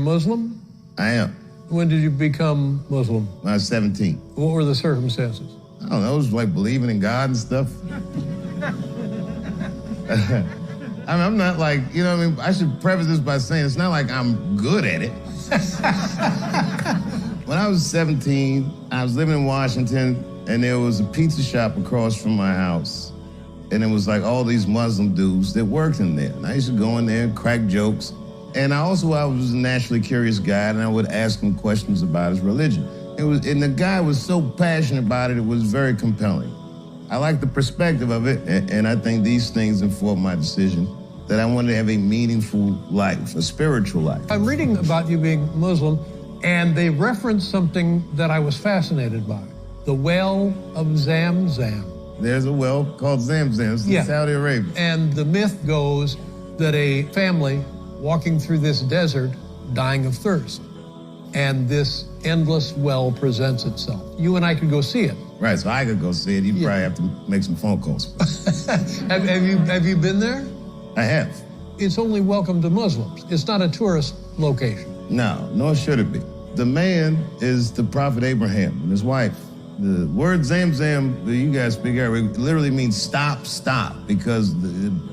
Muslim? I am. When did you become Muslim? When I was 17. What were the circumstances? I don't know, it was like believing in God and stuff. I'm not like, you know what I mean? I should preface this by saying it's not like I'm good at it. When I was 17, I was living in Washington, and there was a pizza shop across from my house. And it was like all these Muslim dudes that worked in there. And I used to go in there and crack jokes. And I was a naturally curious guy, and I would ask him questions about his religion. And the guy was so passionate about it was very compelling. I liked the perspective of it, and I think these things informed my decision that I wanted to have a meaningful life, a spiritual life. I'm reading about you being Muslim, and they reference something that I was fascinated by, the well of Zamzam. There's a well called Zamzam. It's in Saudi Arabia. And the myth goes that a family walking through this desert dying of thirst, and this endless well presents itself. You and I could go see it. Right, so I could go see it. You'd probably have to make some phone calls. Have you been there? I have. It's only welcome to Muslims. It's not a tourist location. No, nor should it be. The man is the Prophet Abraham and his wife. The word Zamzam, that you guys speak Arabic, literally means stop, stop, because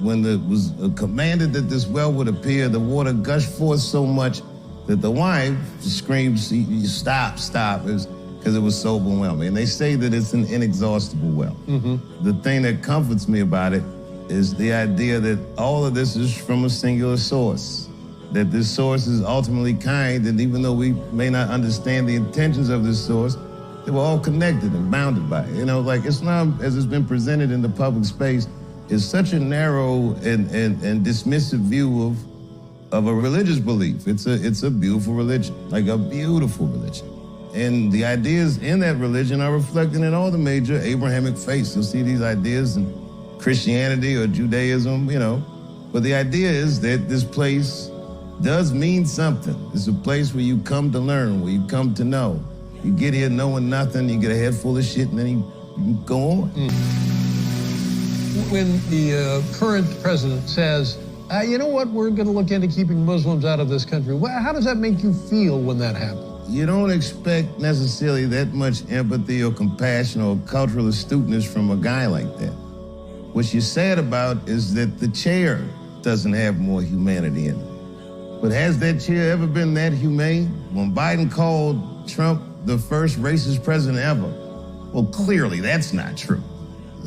when it was commanded that this well would appear, the water gushed forth so much that the wife screamed, stop, stop, because it was so overwhelming. And they say that it's an inexhaustible well. Mm-hmm. The thing that comforts me about it is the idea that all of this is from a singular source, that this source is ultimately kind, and even though we may not understand the intentions of this source, they were all connected and bounded by it. You know, like Islam, as it's been presented in the public space, is such a narrow and dismissive view of a religious belief. It's a beautiful religion, like a beautiful religion. And the ideas in that religion are reflected in all the major Abrahamic faiths. You'll see these ideas in Christianity or Judaism, you know. But the idea is that this place does mean something. It's a place where you come to learn, where you come to know. You get here knowing nothing, you get a head full of shit, and then you go on. When the current president says, you know what, we're going to look into keeping Muslims out of this country, how does that make you feel when that happens? You don't expect necessarily that much empathy or compassion or cultural astuteness from a guy like that. What you're sad about is that the chair doesn't have more humanity in it. But has that chair ever been that humane? When Biden called Trump the first racist president ever, well, clearly that's not true.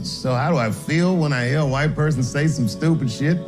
So how do I feel when I hear a white person say some stupid shit?